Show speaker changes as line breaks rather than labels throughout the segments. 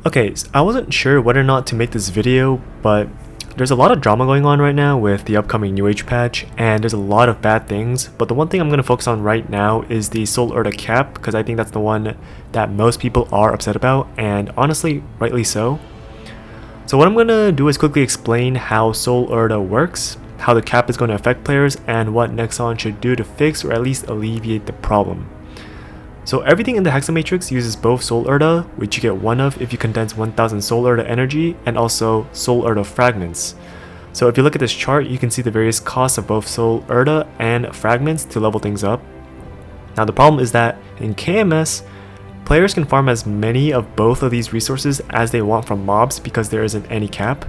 Okay, so I wasn't sure whether or not to make this video, but there's a lot of drama going on right now with the upcoming New Age patch, and there's a lot of bad things, but the one thing I'm going to focus on right now is the Soul Erda cap, because I think that's the one that most people are upset about, and honestly, rightly so. So what I'm going to do is quickly explain how Soul Erda works, how the cap is going to affect players, and what Nexon should do to fix or at least alleviate the problem. So everything in the Hexamatrix uses both Soul Erda, which you get one of if you condense 1000 Soul Erda energy, and also Soul Erda fragments. So if you look at this chart, you can see the various costs of both Soul Erda and fragments to level things up. Now the problem is that in KMS, players can farm as many of both of these resources as they want from mobs because there isn't any cap.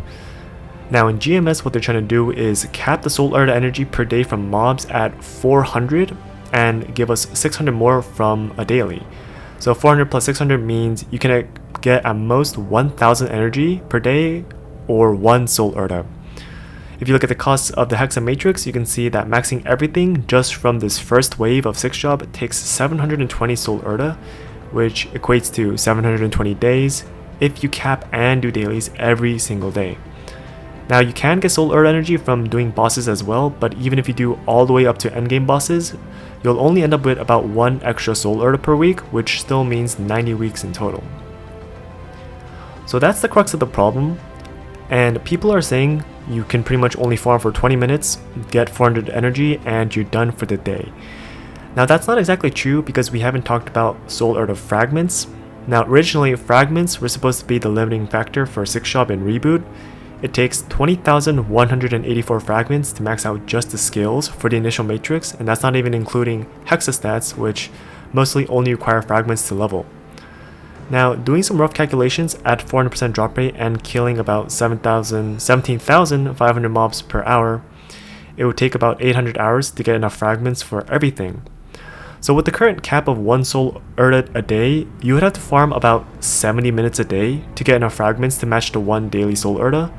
Now in GMS, what they're trying to do is cap the Soul Erda energy per day from mobs at 400 and give us 600 more from a daily. So 400 plus 600 means you can get at most 1000 energy per day or 1 Soul Erda. If you look at the costs of the Hexamatrix, you can see that maxing everything just from this first wave of 6 job takes 720 Soul Erda, which equates to 720 days if you cap and do dailies every single day. Now you can get Soul Erda energy from doing bosses as well, but even if you do all the way up to endgame bosses, you'll only end up with about 1 extra Soul Erda per week, which still means 90 weeks in total. So that's the crux of the problem, and people are saying you can pretty much only farm for 20 minutes, get 400 energy, and you're done for the day. Now that's not exactly true because we haven't talked about Soul Erda fragments. Now originally fragments were supposed to be the limiting factor for 6 shop in Reboot. It takes 20,184 fragments to max out just the skills for the initial matrix, and that's not even including hexa stats, which mostly only require fragments to level. Now, doing some rough calculations at 400% drop rate and killing about 17,500 mobs per hour, it would take about 800 hours to get enough fragments for everything. So with the current cap of 1 Soul Erda a day, you would have to farm about 70 minutes a day to get enough fragments to match the 1 daily Soul Erda.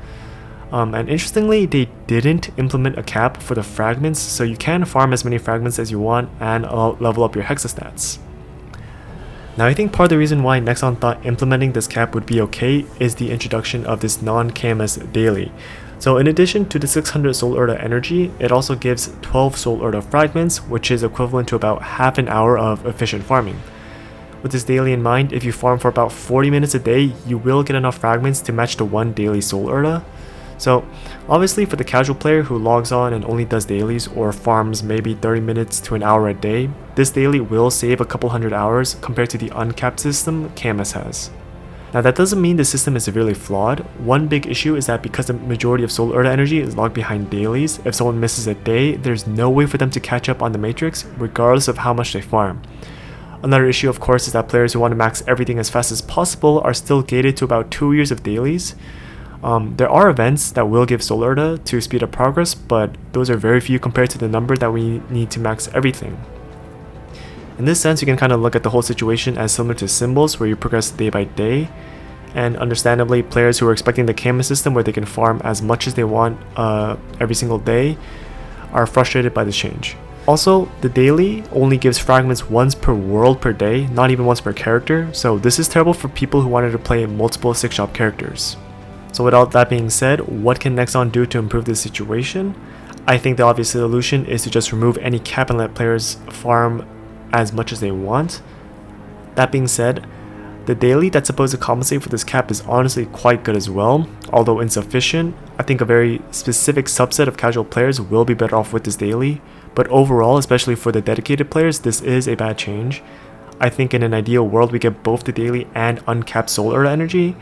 And interestingly, they didn't implement a cap for the fragments, so you can farm as many fragments as you want and level up your hexa stats. Now I think part of the reason why Nexon thought implementing this cap would be okay is the introduction of this non-KMS daily. So in addition to the 600 Soul Erda energy, it also gives 12 Soul Erda fragments, which is equivalent to about half an hour of efficient farming. With this daily in mind, if you farm for about 40 minutes a day, you will get enough fragments to match the 1 daily Soul Erda. So obviously for the casual player who logs on and only does dailies or farms maybe 30 minutes to an hour a day, this daily will save a couple hundred hours compared to the uncapped system KMS has. Now that doesn't mean the system is severely flawed. One big issue is that because the majority of Soul Erda energy is logged behind dailies, if someone misses a day, there's no way for them to catch up on the matrix regardless of how much they farm. Another issue of course is that players who want to max everything as fast as possible are still gated to about 2 years of dailies. There are events that will give Soul Erda to speed up progress, but those are very few compared to the number that we need to max everything. In this sense, you can kind of look at the whole situation as similar to Symbols, where you progress day by day, and understandably, players who are expecting the KMS system where they can farm as much as they want every single day are frustrated by this change. Also, the daily only gives fragments once per world per day, not even once per character, so this is terrible for people who wanted to play multiple 6-shop characters. So with all that being said, what can Nexon do to improve this situation? I think the obvious solution is to just remove any cap and let players farm as much as they want. That being said, the daily that's supposed to compensate for this cap is honestly quite good as well, although insufficient. I think a very specific subset of casual players will be better off with this daily, but overall, especially for the dedicated players, this is a bad change. I think in an ideal world we get both the daily and uncapped Soul Erda energy,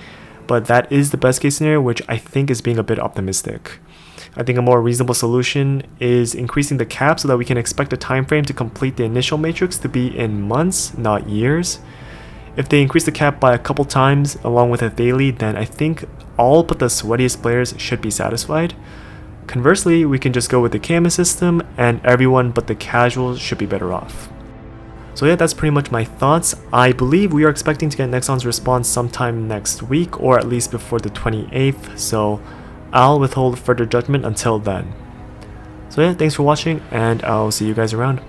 but that is the best case scenario, which I think is being a bit optimistic. I think a more reasonable solution is increasing the cap so that we can expect a time frame to complete the initial matrix to be in months, not years. If they increase the cap by a couple times along with a daily, then I think all but the sweatiest players should be satisfied. Conversely, we can just go with the KMS system and everyone but the casuals should be better off. So yeah, that's pretty much my thoughts. I believe we are expecting to get Nexon's response sometime next week, or at least before the 28th, so I'll withhold further judgment until then. So yeah, thanks for watching, and I'll see you guys around.